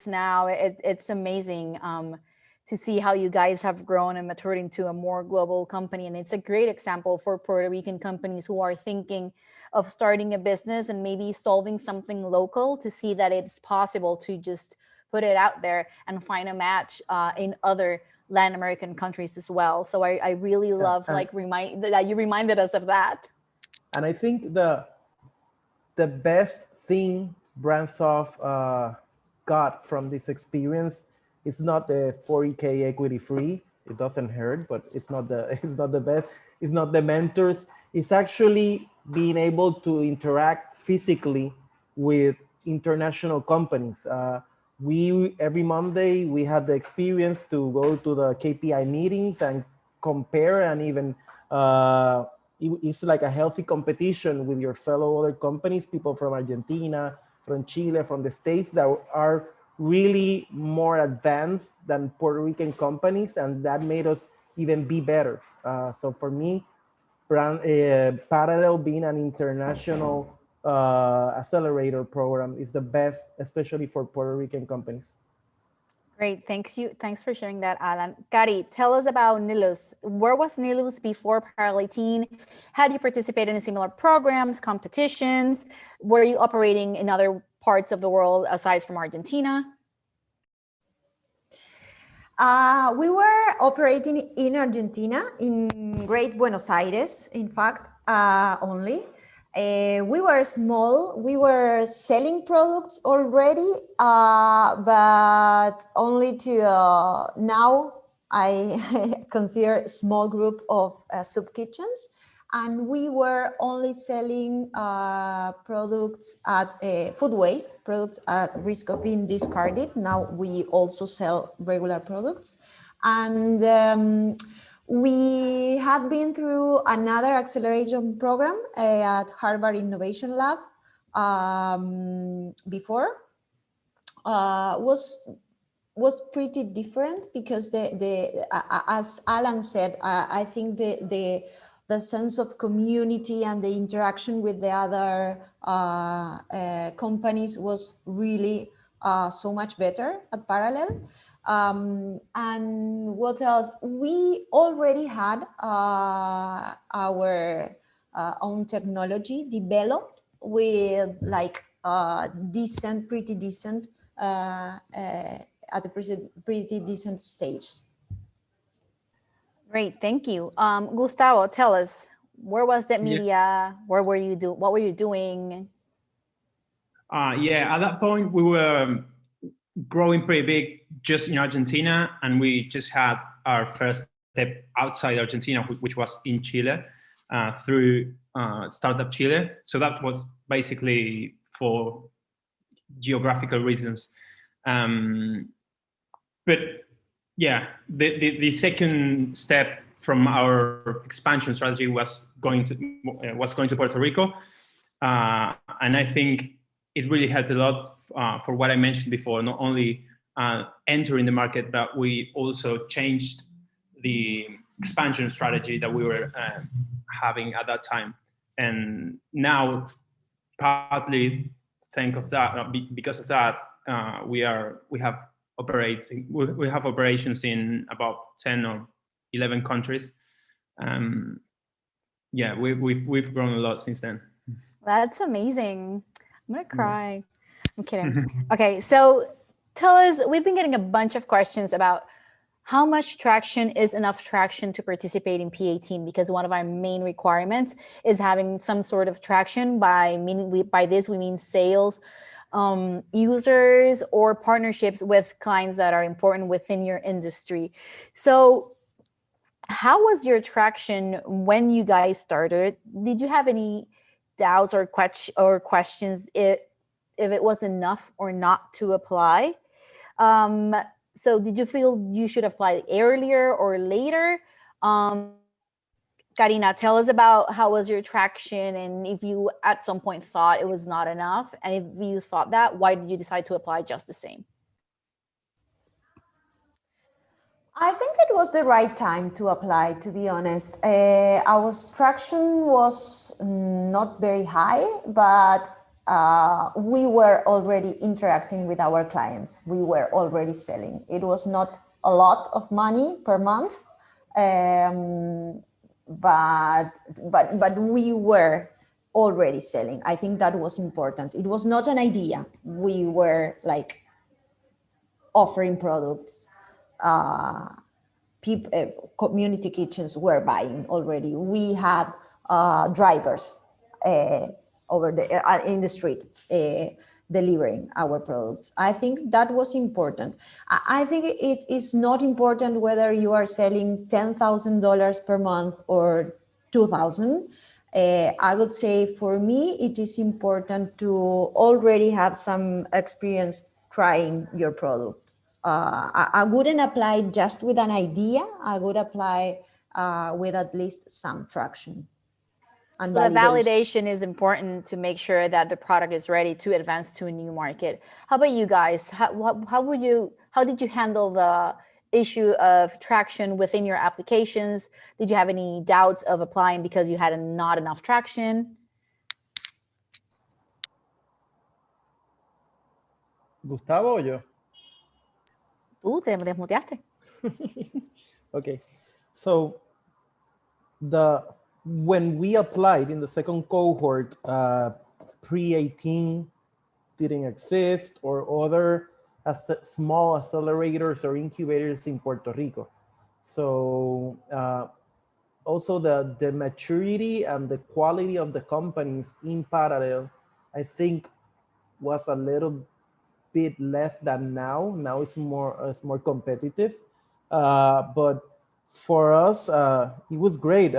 now. It's amazing to see how you guys have grown and matured into a more global company. And it's a great example for Puerto Rican companies who are thinking of starting a business and maybe solving something local, to see that it's possible to just put it out there and find a match in other Latin American countries as well. So I really love that you reminded us of that. And I think the best thing BrandSoft got from this experience is not the 40K equity free. It doesn't hurt, but it's not the best. It's not the mentors. It's actually being able to interact physically with international companies. Every Monday we had the experience to go to the KPI meetings and compare, and even it's like a healthy competition with your fellow other companies, people from Argentina, from Chile, from the States, that are really more advanced than Puerto Rican companies, and that made us even be better. So for me, Parallel being an international accelerator program is the best, especially for Puerto Rican companies. Great, thanks for sharing that, Alan. Cari, tell us about Nilus. Where was Nilus before Parallel 18? Had you participated in similar programs, competitions? Were you operating in other parts of the world aside from Argentina? We were operating in Argentina, in Great Buenos Aires, in fact, only. We were small, we were selling products already, but only to now I consider a small group of soup kitchens. And we were only selling products at food waste, products at risk of being discarded. Now we also sell regular products. And we had been through another acceleration program at Harvard Innovation Lab before. Was pretty different because as Alan said, I think the sense of community and the interaction with the other companies was really so much better at Parallel. And what else? We already had our own technology developed with like pretty decent at a pretty decent stage. Great, thank you. Gustavo, tell us, where was that media? Yeah. What were you doing? Yeah, at that point we were growing pretty big just in Argentina, and we just had our first step outside Argentina, which was in Chile, through Startup Chile. So that was basically for geographical reasons. But yeah, the second step from our expansion strategy was going to Puerto Rico, and I think it really helped a lot for what I mentioned before. Not only entering the market, but we also changed the expansion strategy that we were having at that time. And now, partly because of that, we have operations in about 10 or 11 countries. Yeah, we've grown a lot since then. That's amazing. I'm gonna cry. I'm kidding. Okay, so tell us, we've been getting a bunch of questions about how much traction is enough traction to participate in P18, because one of our main requirements is having some sort of traction. By this we mean sales, users, or partnerships with clients that are important within your industry. So how was your traction when you guys started? Did you have any doubts or questions if it was enough or not to apply? So did you feel you should apply earlier or later? Karina, tell us about how was your traction, and if you at some point thought it was not enough, and if you thought that, why did you decide to apply just the same? I think it was the right time to apply, to be honest. Our traction was not very high, but we were already interacting with our clients. We were already selling. It was not a lot of money per month, but we were already selling. I think that was important. It was not an idea. We were like offering products. Community kitchens were buying already. We had drivers over in the street delivering our products. I think that was important. I think it is not important whether you are selling $10,000 per month or 2,000. I would say for me, it is important to already have some experience trying your product. I wouldn't apply just with an idea. I would apply with at least some traction. And so the validation is important to make sure that the product is ready to advance to a new market. How about you guys? How did you handle the issue of traction within your applications? Did you have any doubts of applying because you had not enough traction? Gustavo o yo? Tú te desmuteaste. Okay, so when we applied in the second cohort, pre-18 didn't exist, or other small accelerators or incubators in Puerto Rico. So also the maturity and the quality of the companies in parallel, I think, was a little bit less than now. Now it's more competitive, but for us, it was great.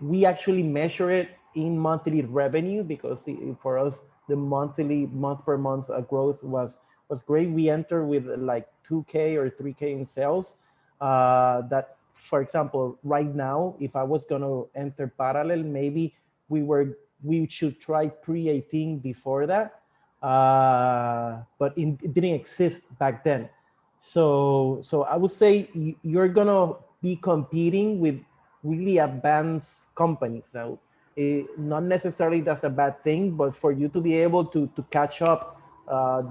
We actually measure it in monthly revenue because for us, the month per month growth was great. We entered with like 2K or 3K in sales. That, for example, right now, if I was going to enter parallel, maybe we should try pre-18 before that. But it didn't exist back then. So I would say you're gonna be competing with really advanced companies. Now, not necessarily that's a bad thing, but for you to be able to catch up,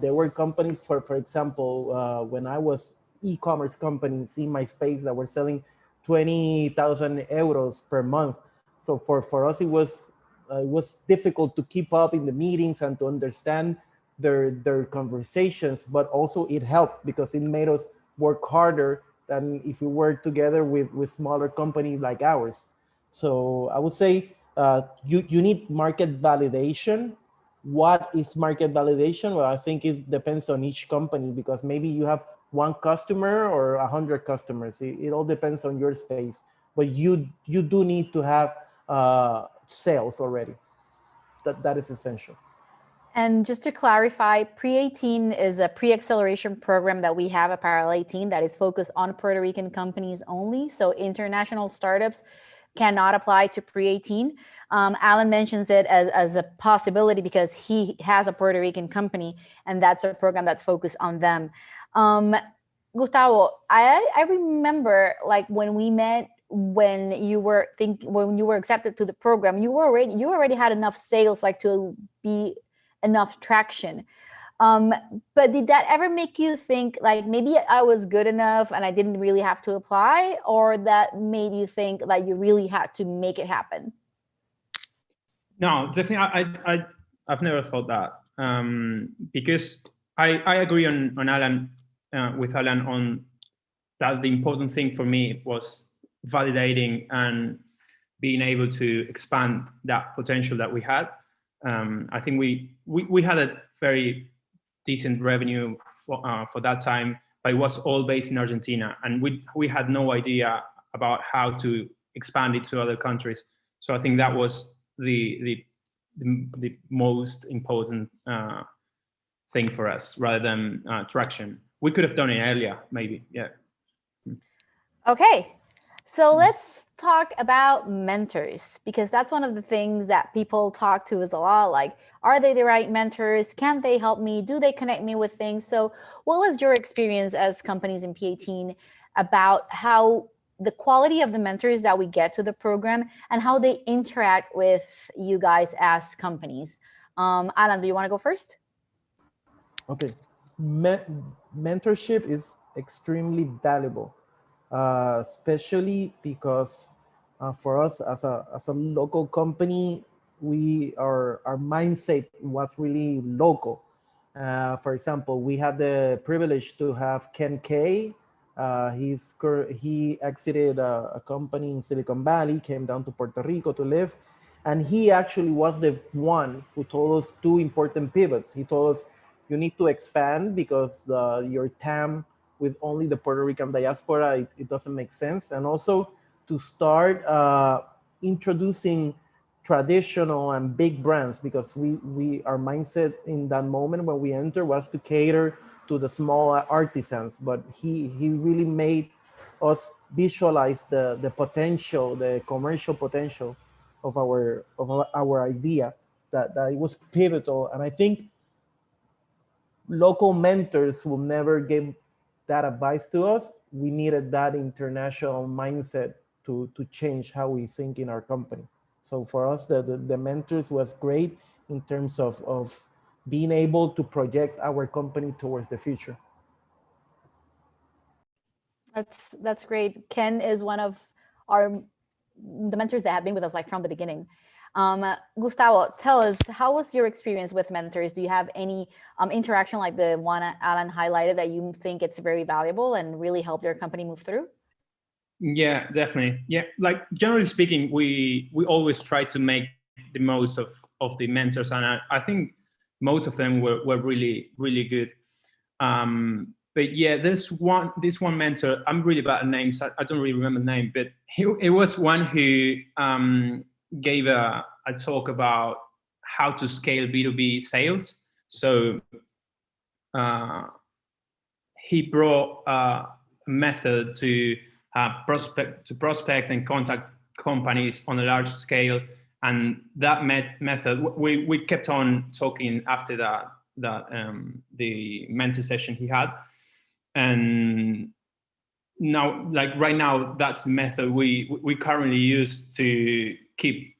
there were companies, for example, when I was e-commerce companies in my space that were selling 20,000 euros per month. So for us, it was difficult to keep up in the meetings and to understand their conversations, but also it helped because it made us work harder than if we were together with smaller companies like ours. So I would say you need market validation. What is market validation? Well, I think it depends on each company, because maybe you have one customer or 100 customers. It all depends on your space, but you do need to have sales already. That is essential. And just to clarify, Pre-18 is a pre-acceleration program that we have at Parallel 18 that is focused on Puerto Rican companies only. So international startups cannot apply to Pre-18. Alan mentions it as a possibility because he has a Puerto Rican company, and that's a program that's focused on them. Gustavo, I remember like when we met, when you were accepted to the program, you already had enough sales like to be enough traction. But did that ever make you think like maybe I was good enough and I didn't really have to apply, or that made you think like you really had to make it happen? No, definitely. I've never thought that, because I agree on Alan, with Alan on that. The important thing for me was validating and being able to expand that potential that we had. I think we had a very decent revenue for that time, but it was all based in Argentina, and we had no idea about how to expand it to other countries. So I think that was the most important thing for us, rather than traction. We could have done it earlier, maybe. Yeah. Okay, so let's talk about mentors, because that's one of the things that people talk to us a lot. Like, are they the right mentors? Can they help me? Do they connect me with things? So what was your experience as companies in P18 about how the quality of the mentors that we get to the program and how they interact with you guys as companies? Alan, do you want to go first? Okay. Mentorship is extremely valuable, especially because for us as a local company, our mindset was really local. For example, we had the privilege to have Ken K. He exited a company in Silicon Valley, came down to Puerto Rico to live, and he actually was the one who told us two important pivots. He told us, you need to expand because your TAM with only the Puerto Rican diaspora, it doesn't make sense. And also to start introducing traditional and big brands, because our mindset in that moment when we entered was to cater to the small artisans, but he really made us visualize the potential, the commercial potential of our idea, that it was pivotal. And I think local mentors will never give that advice to us. We needed that international mindset to change how we think in our company. So for us, the mentors was great in terms of being able to project our company towards the future. That's great. Ken is one of the mentors that have been with us like from the beginning. Gustavo, tell us, how was your experience with mentors? Do you have any interaction like the one Alan highlighted that you think it's very valuable and really helped your company move through? Yeah, definitely. Yeah, like generally speaking, we always try to make the most of the mentors, and I think most of them were really, really good. But yeah, this one mentor, I'm really bad at names. I don't really remember the name, but it was one who gave a talk about how to scale B2B sales. So he brought a method to prospect and contact companies on a large scale, and that method we kept on talking after that the mentor session he had, and now, like right now, that's the method we currently use to keep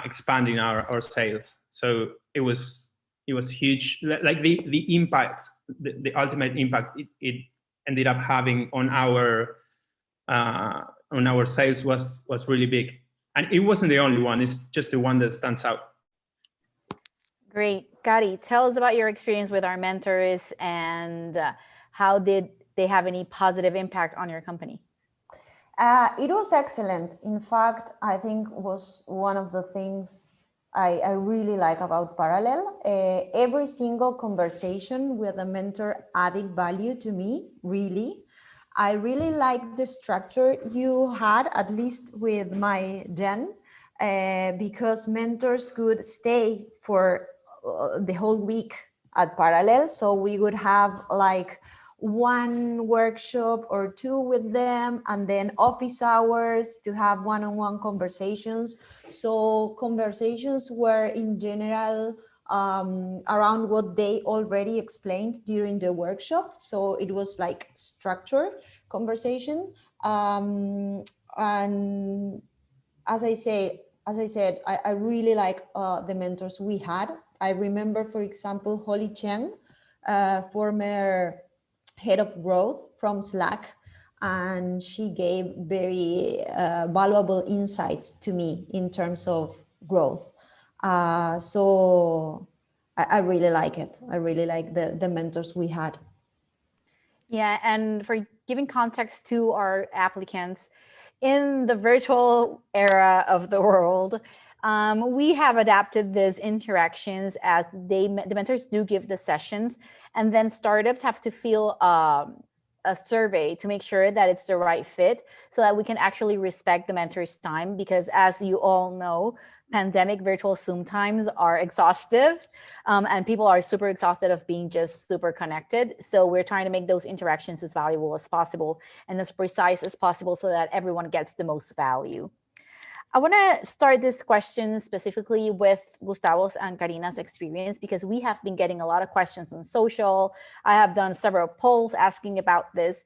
expanding our sales. So it was huge. Like the impact, the ultimate impact it ended up having on our sales was really big. And it wasn't the only one. It's just the one that stands out. Great. Gary, tell us about your experience with our mentors and how did they have any positive impact on your company? It was excellent. In fact, I think was one of the things I really like about Parallel. Every single conversation with a mentor added value to me, really. I really like the structure you had, at least with my Jen, because mentors could stay for the whole week at Parallel. So we would have like one workshop or two with them, and then office hours to have one-on-one conversations. So conversations were in general around what they already explained during the workshop. So it was like structured conversation. And as I said, I really like the mentors we had. I remember, for example, Holly Cheng, former head of growth from Slack, and she gave very valuable insights to me in terms of growth. So I really like it. I really like the mentors we had. Yeah, and for giving context to our applicants, in the virtual era of the world, we have adapted these interactions as the mentors do give the sessions, and then startups have to fill a survey to make sure that it's the right fit so that we can actually respect the mentor's time, because as you all know, pandemic virtual Zoom times are exhaustive, and people are super exhausted of being just super connected. So we're trying to make those interactions as valuable as possible and as precise as possible so that everyone gets the most value. I want to start this question specifically with Gustavo's and Karina's experience, because we have been getting a lot of questions on social. I have done several polls asking about this.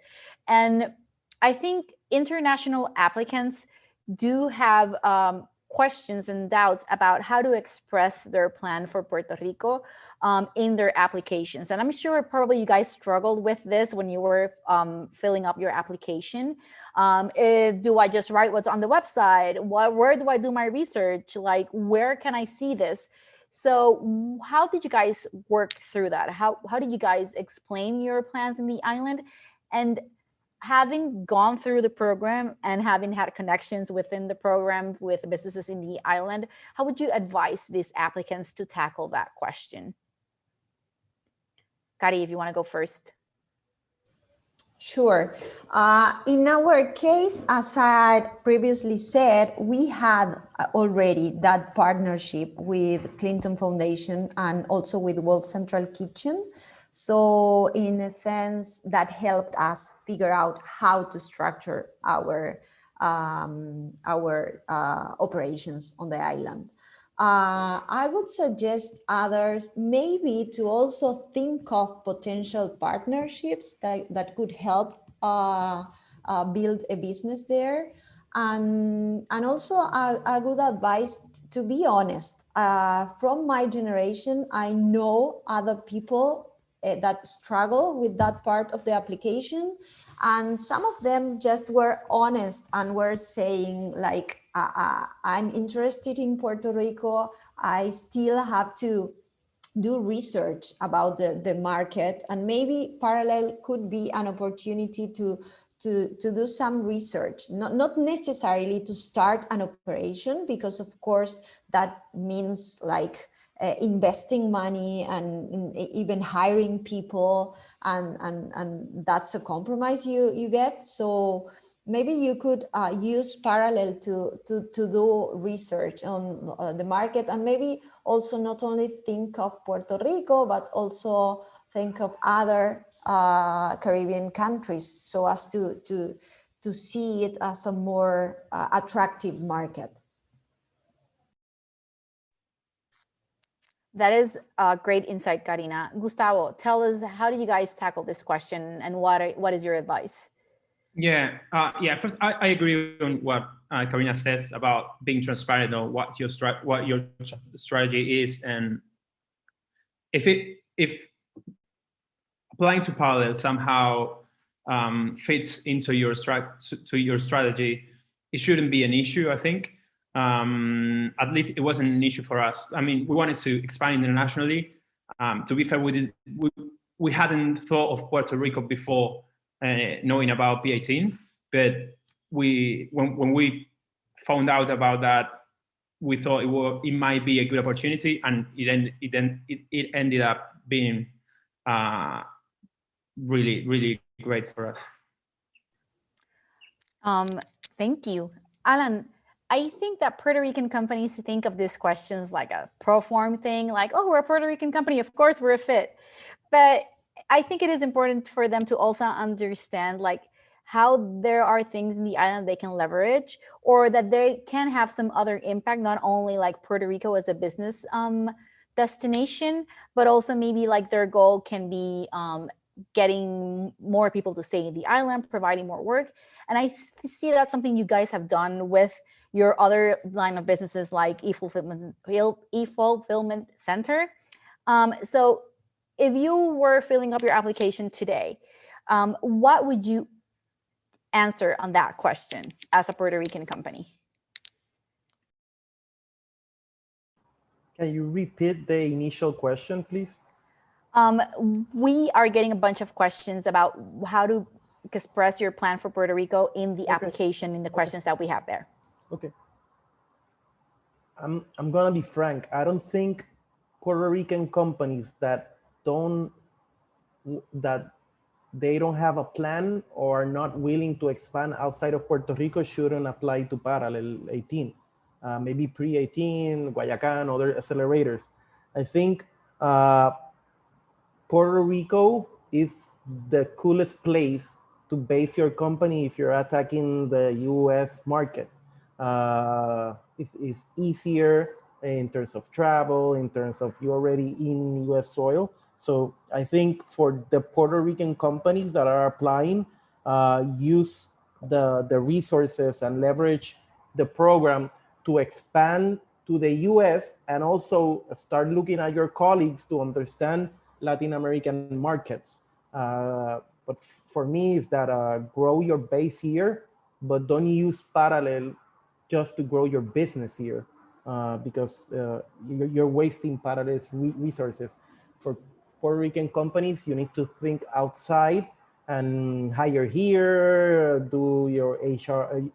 And I think international applicants do have questions and doubts about how to express their plan for Puerto Rico in their applications. And I'm sure probably you guys struggled with this when you were filling up your application. Do I just write what's on the website? Where do I do my research? Like, where can I see this? So how did you guys work through that? How did you guys explain your plans in the island? And having gone through the program and having had connections within the program with businesses in the island, how would you advise these applicants to tackle that question? Kari, if you want to go first. Sure. In our case, as I previously said, we had already that partnership with Clinton Foundation and also with World Central Kitchen. So in a sense, that helped us figure out how to structure our operations on the island. I would suggest others maybe to also think of potential partnerships that could help build a business there. And also a good advice, to be honest, from my generation, I know other people that struggle with that part of the application. And some of them just were honest and were saying like, I'm interested in Puerto Rico. I still have to do research about the market, and maybe Parallel could be an opportunity to do some research, not necessarily to start an operation, because of course that means like investing money and even hiring people, and that's a compromise you get. So maybe you could use Parallel to do research on the market, and maybe also not only think of Puerto Rico, but also think of other Caribbean countries, so as to see it as a more attractive market. That is a great insight, Karina. Gustavo, tell us, how do you guys tackle this question, and what is your advice? Yeah, first, I agree on what Karina says about being transparent on what your strategy is, and if applying to Parallel somehow fits into your strategy, it shouldn't be an issue, I think. At least it wasn't an issue for us. I mean, we wanted to expand internationally. To be fair, we hadn't thought of Puerto Rico before knowing about P18, but when we found out about that, we thought it might be a good opportunity, and it ended up being really, really great for us. Thank you. Alan, I think that Puerto Rican companies think of these questions like a pro form thing, like, oh, we're a Puerto Rican company, of course we're a fit. But I think it is important for them to also understand like how there are things in the island they can leverage, or that they can have some other impact, not only like Puerto Rico as a business destination, but also maybe like their goal can be getting more people to stay in the island, providing more work. And I see that's something you guys have done with your other line of businesses like e-fulfillment center. So if you were filling up your application today, what would you answer on that question as a Puerto Rican company? Can you repeat the initial question, please? We are getting a bunch of questions about how to express your plan for Puerto Rico in the application, in the questions that we have there. Okay. I'm gonna be frank. I don't think Puerto Rican companies that they don't have a plan or are not willing to expand outside of Puerto Rico shouldn't apply to Parallel 18. Maybe pre-18, Guayacan, other accelerators. I think Puerto Rico is the coolest place to base your company if you're attacking the US market. It's easier in terms of travel, in terms of you already in US soil. So I think for the Puerto Rican companies that are applying, use the resources and leverage the program to expand to the US and also start looking at your colleagues to understand Latin American markets. But for me, is that grow your base here, but don't use parallel just to grow your business here, because you're wasting parallel resources. For Puerto Rican companies, you need to think outside and hire here, do your HR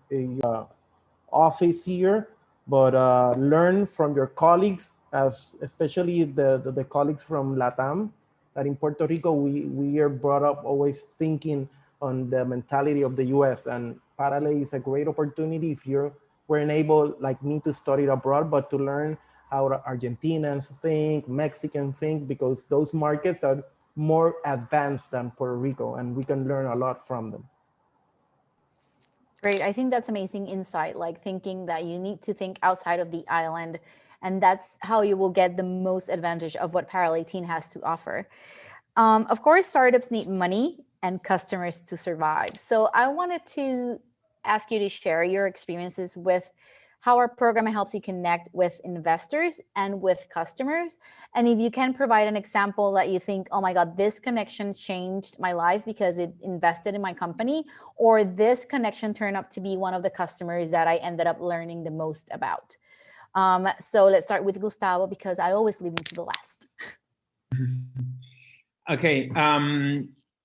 office here, but learn from your colleagues, as especially the colleagues from LATAM, that in Puerto Rico, we are brought up always thinking on the mentality of the US, and parallel is a great opportunity if you weren't able, like me, to study abroad, but to learn how Argentinians think, Mexicans think, because those markets are more advanced than Puerto Rico, and we can learn a lot from them. Great. I think that's amazing insight, like thinking that you need to think outside of the island, and that's how you will get the most advantage of what Parallel 18 has to offer. Of course, startups need money and customers to survive. So I wanted to ask you to share your experiences with how our program helps you connect with investors and with customers. And if you can provide an example that you think, oh my God, this connection changed my life because it invested in my company, or this connection turned up to be one of the customers that I ended up learning the most about. So let's start with Gustavo, because I always leave him to the last. Okay.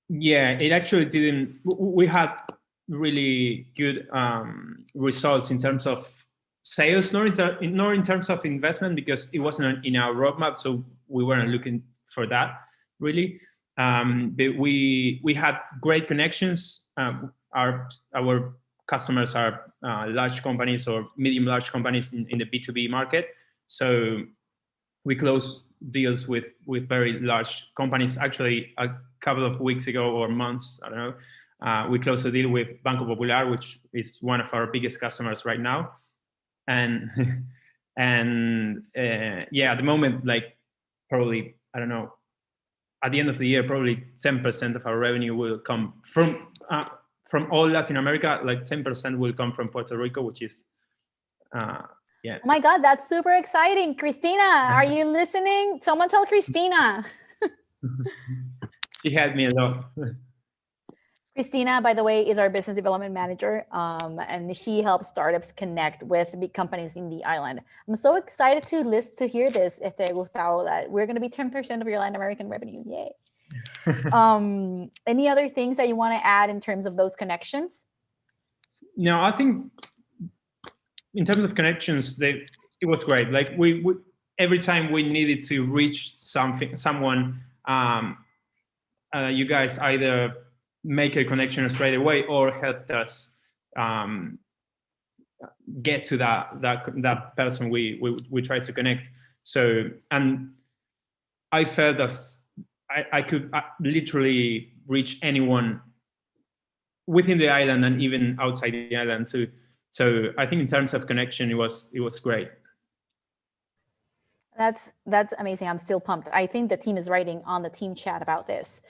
Yeah, it actually didn't. We had really good results in terms of sales, nor in terms of investment, because it wasn't in our roadmap, so we weren't looking for that really. But we had great connections. Our customers are large companies or medium large companies in the B2B market. So we closed deals with very large companies. Actually, a couple of weeks ago or months, I don't know, we closed a deal with Banco Popular, which is one of our biggest customers right now. And yeah, at the moment, like probably, I don't know, at the end of the year, probably 10% of our revenue will come from all Latin America. Like 10% will come from Puerto Rico, which is yeah. Oh my God, that's super exciting. Christina, are you listening? Someone tell Christina. She helped me a lot. Christina, by the way, is our business development manager, and she helps startups connect with big companies in the island. I'm so excited to hear this, Gustavo, that we're going to be 10% of your Latin American revenue. Yay. Any other things that you want to add in terms of those connections? No, I think in terms of connections, it was great. Like we every time we needed to reach someone, you guys either make a connection straight away or helped us get to that person we tried to connect. So, and I felt as I could literally reach anyone within the island and even outside the island too. So I think in terms of connection, it was great. That's amazing. I'm still pumped. I think the team is writing on the team chat about this.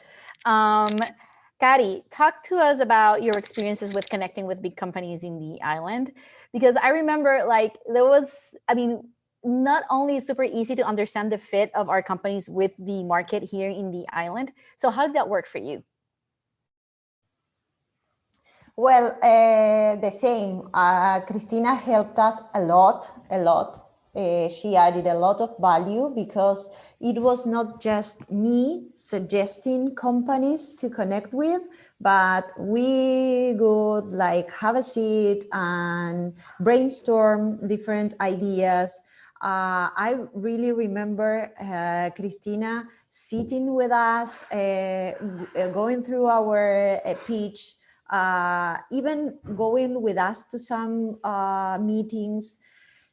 Kari, talk to us about your experiences with connecting with big companies in the island, because I remember not only is super easy to understand the fit of our companies with the market here in the island. So how did that work for you? Well, the same. Christina helped us a lot. She added a lot of value because it was not just me suggesting companies to connect with, but we would like have a seat and brainstorm different ideas. I really remember Christina sitting with us, going through our pitch, even going with us to some meetings.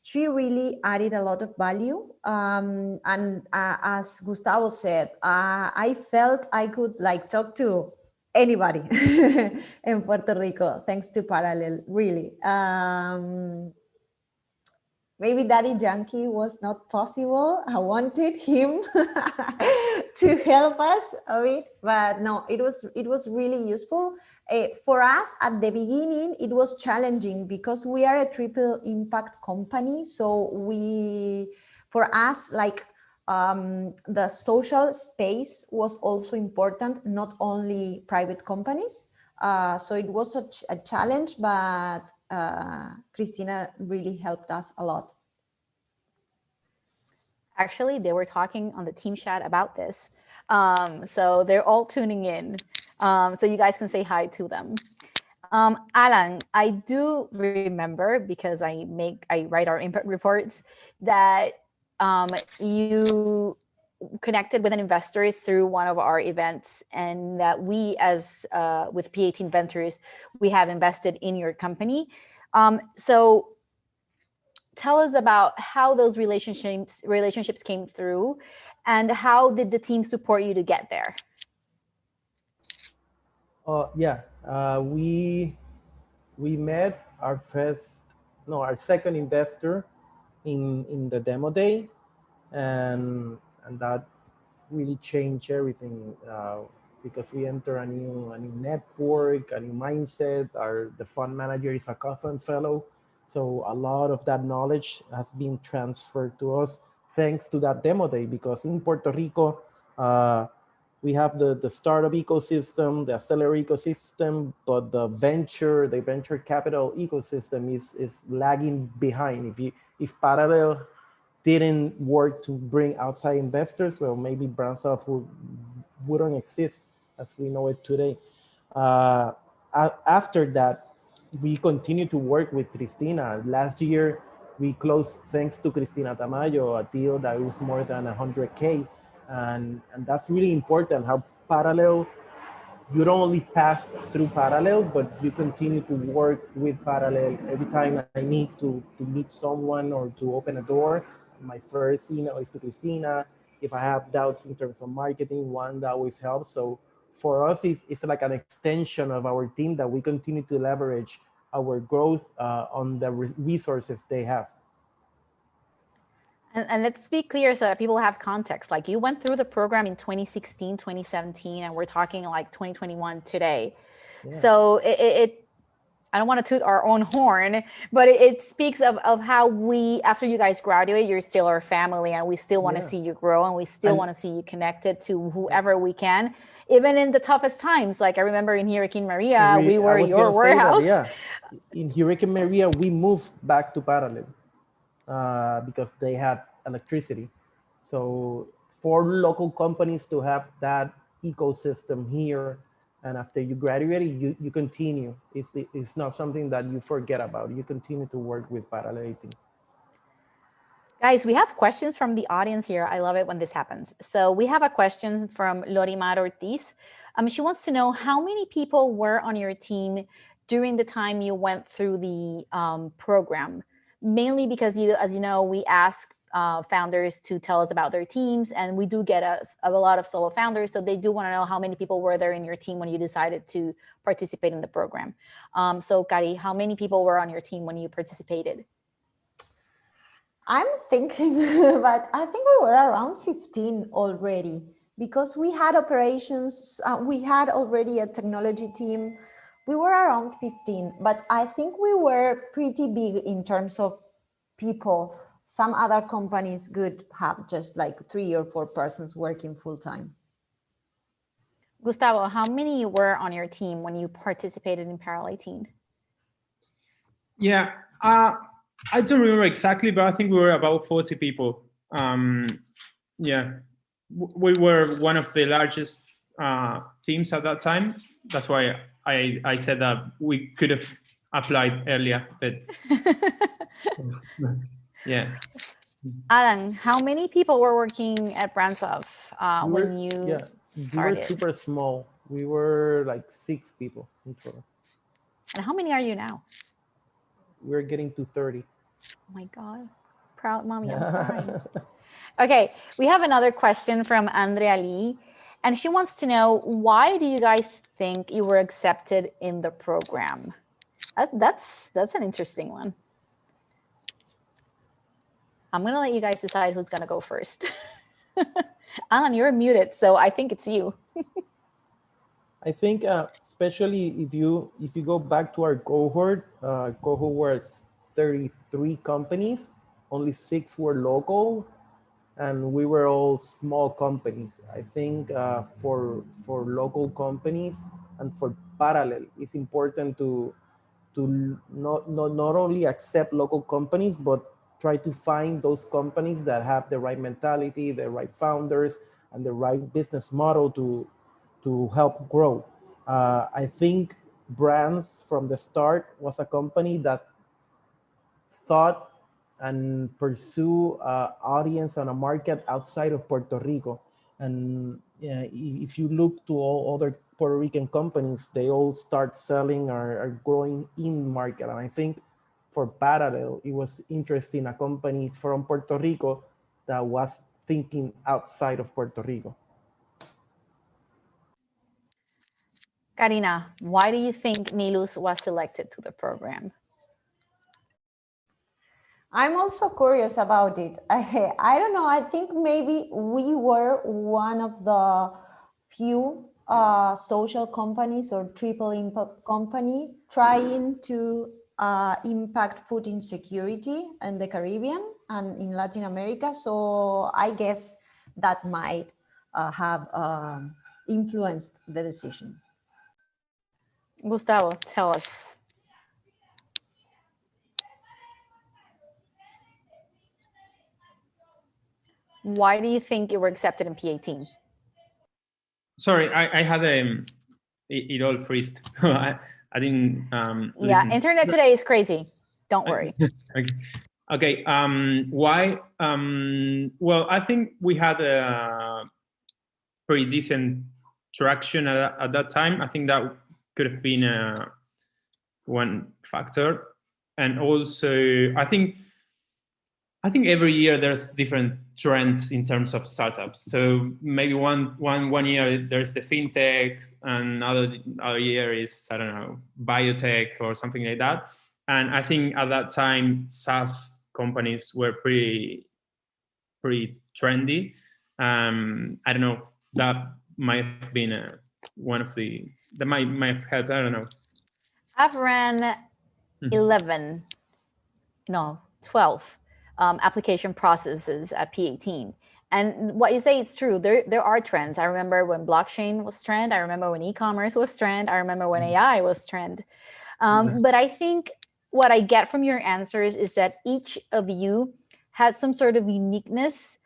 She really added a lot of value. And as Gustavo said, I felt I could like talk to anybody in Puerto Rico, thanks to Parallel, really. Maybe Daddy Yankee was not possible. I wanted him to help us a bit, but no, it was really useful. For us at the beginning, it was challenging because we are a triple impact company. So for us, like the social space was also important, not only private companies. So it was a challenge, but Christina really helped us a lot. Actually, they were talking on the team chat about this. So they're all tuning in. So you guys can say hi to them. Alan, I do remember, because I write our impact reports, that you connected with an investor through one of our events, and that we, as with P18 Ventures, we have invested in your company. So tell us about how those relationships came through, and how did the team support you to get there? We met our second investor in the demo day, and that really changed everything, because we enter a new network, a new mindset. The fund manager is a Kauffman fellow, so a lot of that knowledge has been transferred to us thanks to that demo day. Because in Puerto Rico, we have the startup ecosystem, the accelerator ecosystem, but the venture capital ecosystem is lagging behind. If Parallel didn't work to bring outside investors, well, maybe BrandSoft wouldn't exist as we know it today. After that, we continue to work with Cristina. Last year, we closed, thanks to Cristina Tamayo, a deal that was more than 100K. And that's really important, how Parallel, you don't only pass through Parallel, but you continue to work with Parallel. Every time I need to meet someone or to open a door, my first email is to Cristina. If I have doubts in terms of marketing, Wanda always helps. So for us, it's like an extension of our team that we continue to leverage our growth on the resources they have. And let's be clear so that people have context. Like, you went through the program in 2016, 2017, and we're talking like 2021 today. Yeah. So I don't want to toot our own horn, but it speaks of how we, after you guys graduate, you're still our family, and we still want to see you grow, and we still want to see you connected to whoever we can, even in the toughest times. Like, I remember in Hurricane Maria, we were your warehouse. In Hurricane Maria, we moved back to Parallel because they had electricity. So for local companies to have that ecosystem here, and after you graduate, you continue. It's not something that you forget about. You continue to work with Parallel. Guys, we have questions from the audience here. I love it when this happens. So we have a question from Lorimar Ortiz. She wants to know how many people were on your team during the time you went through the program. Mainly because, as you know, we ask founders to tell us about their teams, and we do get a lot of solo founders, so they do want to know how many people were there in your team when you decided to participate in the program. So Cari, how many people were on your team when you participated? I'm thinking, but I think we were around 15 already, because we had operations, we had already a technology team. We were around 15, but I think we were pretty big in terms of people. Some other companies could have just like 3 or 4 persons working full time. Gustavo, how many were on your team when you participated in Parallel 18? Yeah, I don't remember exactly, but I think we were about 40 people. Yeah, we were one of the largest teams at that time. That's why I said that we could have applied earlier, but yeah. Alan, how many people were working at BrandSoft when you started? We were super small. We were like 6 people in total. And how many are you now? We're getting to 30. Oh my God. Proud mommy, I'm crying. Okay, we have another question from Andrea Lee, and she wants to know, why do you guys think you were accepted in the program? That's an interesting one. I'm gonna let you guys decide who's gonna go first. Alan, you're muted, so I think it's you. I think especially if you go back to our cohort was 33 companies, only 6 were local, and we were all small companies. I think for local companies and for parallel, it's important to not only accept local companies, but try to find those companies that have the right mentality, the right founders, and the right business model to help grow. I think Brands from the start was a company that thought and pursue audience on a market outside of Puerto Rico. And if you look to all other Puerto Rican companies, they all start selling or are growing in market. And I think for parallel, it was interesting, a company from Puerto Rico that was thinking outside of Puerto Rico. Karina, why do you think Nilus was selected to the program? I'm also curious about it. I don't know. I think maybe we were one of the few social companies or triple impact company trying to impact food insecurity in the Caribbean and in Latin America. So I guess that might have influenced the decision. Gustavo, tell us. Why do you think you were accepted in P18? Sorry, I had it all freezed, so I didn't listen. Yeah, internet today is crazy. Don't worry. Okay. Why? Well, I think we had a pretty decent traction at that time. I think that could have been one factor, and also I think every year there's different trends in terms of startups. So maybe one year there's the fintech, and other year is, I don't know, biotech or something like that. And I think at that time SaaS companies were pretty trendy. I don't know, that might have been one of the that might have helped. I don't know. I've ran 12 application processes at P18. And what you say is true. There are trends. I remember when blockchain was trend. I remember when e-commerce was trend. I remember when AI was trend. But I think what I get from your answers is that each of you had some sort of uniqueness.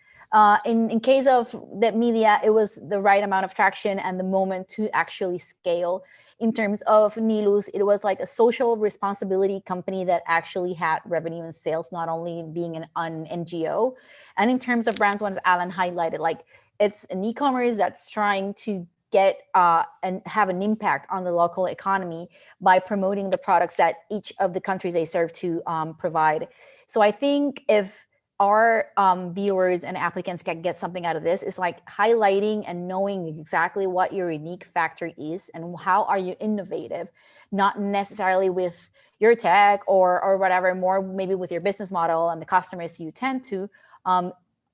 In case of the media, it was the right amount of traction and the moment to actually scale. In terms of Nilus, it was like a social responsibility company that actually had revenue and sales, not only being an NGO. And in terms of Brands, ones Alan highlighted, like it's an e-commerce that's trying to get and have an impact on the local economy by promoting the products that each of the countries they serve to provide. So I think if our viewers and applicants can get something out of this, is like highlighting and knowing exactly what your unique factor is and how are you innovative, not necessarily with your tech or whatever, more maybe with your business model and the customers you tend to,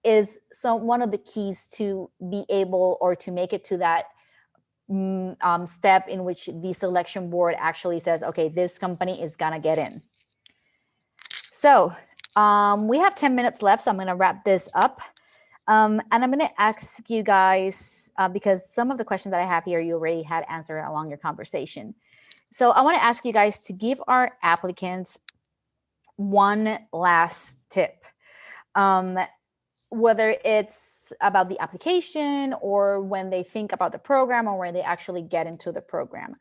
is one of the keys to be able or to make it to that step in which the selection board actually says, okay, this company is gonna get in. So we have 10 minutes left, so I'm gonna wrap this up. And I'm gonna ask you guys, because some of the questions that I have here, you already had answered along your conversation. So I wanna ask you guys to give our applicants one last tip. Whether it's about the application or when they think about the program or when they actually get into the program.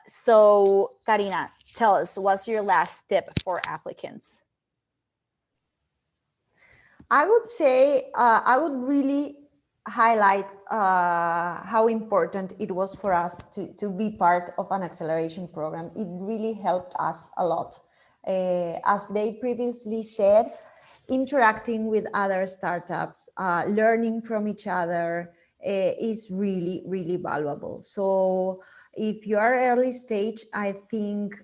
So Karina, tell us, what's your last tip for applicants? I would say I would really highlight how important it was for us to be part of an acceleration program. It really helped us a lot. As they previously said, interacting with other startups, learning from each other is really, really valuable. So if you are early stage, I think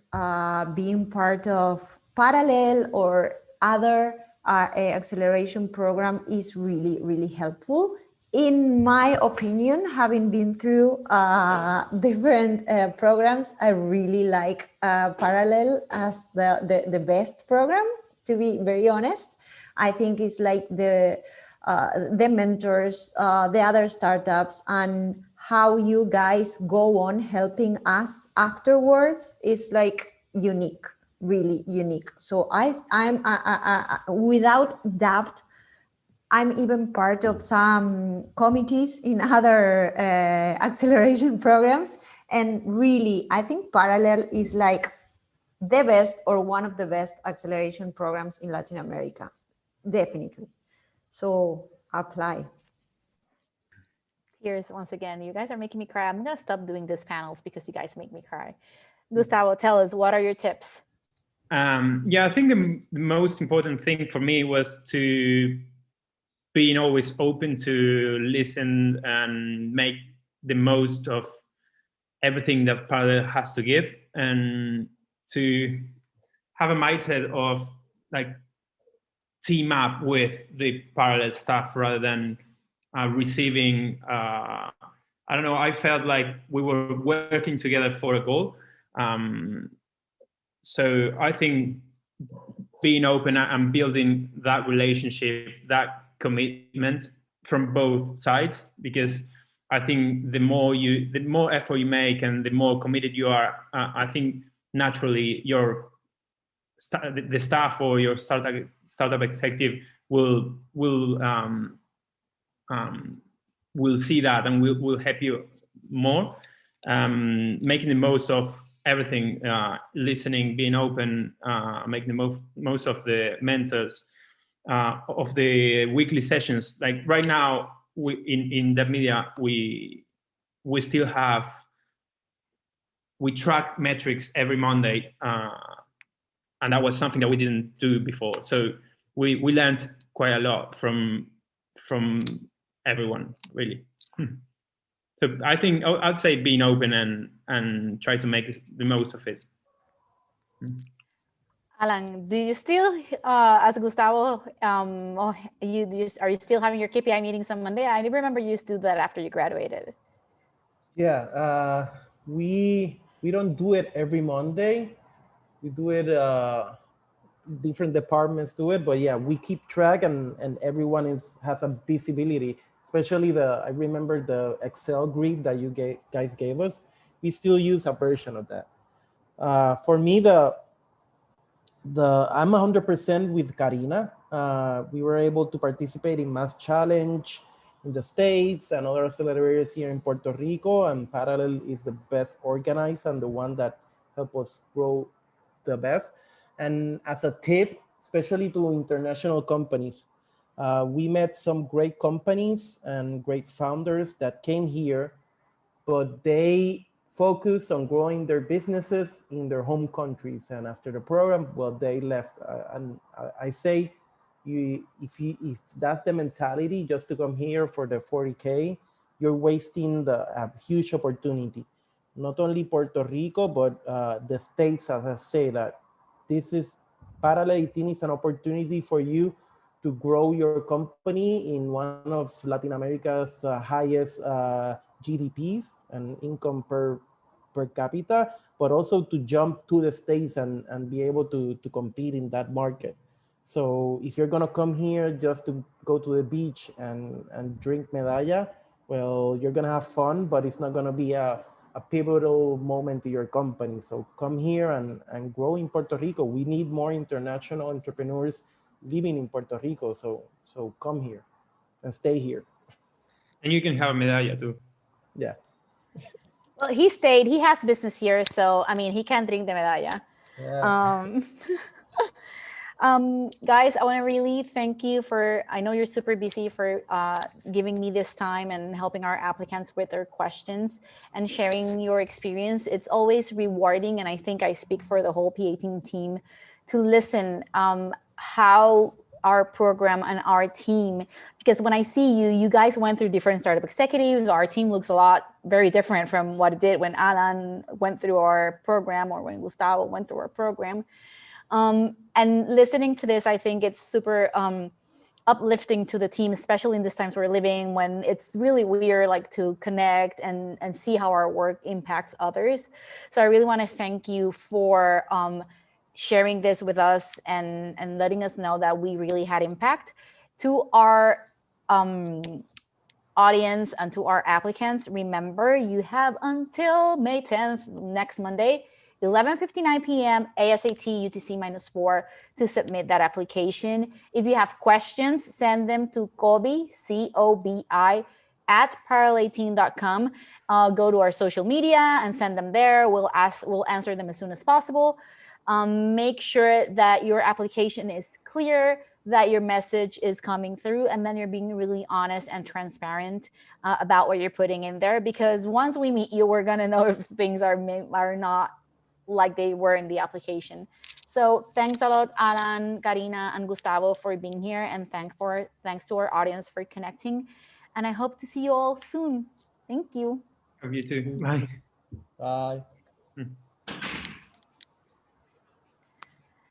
being part of Parallel or other acceleration program is really, really helpful. in my opinion, having been through different programs, I really like Parallel as the best program, to be very honest. I think it's like the mentors, the other startups, and how you guys go on helping us afterwards is like unique, really unique. So I'm without doubt, I'm even part of some committees in other acceleration programs. And really, I think Parallel is like the best or one of the best acceleration programs in Latin America. Definitely. So apply. Tears once again. You guys are making me cry. I'm going to stop doing these panels because you guys make me cry. Gustavo, tell us, what are your tips? Yeah, I think the most important thing for me was to being always open to listen and make the most of everything that Parallel has to give, and to have a mindset of like team up with the Parallel staff rather than receiving. I don't know. I felt like we were working together for a goal. So I think being open and building that relationship, that commitment from both sides, because I think the more effort you make and the more committed you are, I think naturally the staff or your startup executive will see that and will help you more, making the most of everything, listening, being open, making the most of the mentors, of the weekly sessions. Like right now, in the media, we still have, we track metrics every Monday, and that was something that we didn't do before. So we learned quite a lot from everyone, really. So I think I'd say being open and try to make the most of it. Alan, do you still, as Gustavo, are you still having your KPI meetings on Monday? I remember you used to do that after you graduated. Yeah, we don't do it every Monday. We do it, different departments do it, but yeah, we keep track, and everyone has a visibility. Especially I remember the Excel grid that you guys gave us. We still use a version of that. For me, I'm 100% with Karina. We were able to participate in Mass Challenge in the States and other accelerators here in Puerto Rico, and Parallel is the best organized and the one that helped us grow the best. And as a tip, especially to international companies, we met some great companies and great founders that came here, but they focus on growing their businesses in their home countries. And after the program, well, they left. And I say, if that's the mentality, just to come here for the 40K, you're wasting a huge opportunity. Not only Puerto Rico, but the States, as I say, that this is Parallel 18 is an opportunity for you to grow your company in one of Latin America's highest GDPs and income per capita, but also to jump to the States and be able to compete in that market. So if you're gonna come here just to go to the beach and drink medalla, well, you're gonna have fun, but it's not gonna be a pivotal moment to your company. So come here and grow in Puerto Rico. We need more international entrepreneurs living in Puerto Rico. So come here and stay here. And you can have a medalla too. Yeah. Well, he stayed. He has business here, so I mean, he can drink the medalla. Yeah. Guys, I want to really thank you for, I know you're super busy, for giving me this time and helping our applicants with their questions and sharing your experience. It's always rewarding, and I think I speak for the whole P18 team, to listen how our program and our team, because when I see you guys went through different startup executives. Our team looks a lot very different from what it did when Alan went through our program or when Gustavo went through our program. And listening to this, I think it's super uplifting to the team, especially in these times we're living, when it's really weird, like, to connect and see how our work impacts others. So I really want to thank you for sharing this with us and letting us know that we really had impact. To our audience and to our applicants, remember, you have until May 10th, next Monday, 11:59 p.m. ASAT UTC -4 to submit that application. If you have questions, send them to Kobi, COBI, at parallel18.com. Go to our social media and send them there. We'll answer them as soon as possible. Make sure that your application is clear, that your message is coming through, and then you're being really honest and transparent about what you're putting in there. Because once we meet you, we're gonna know if things are not like they were in the application. So thanks a lot, Alan, Karina, and Gustavo for being here, and thanks to our audience for connecting. And I hope to see you all soon. Thank you. Hope you too. Bye. Bye. Mm.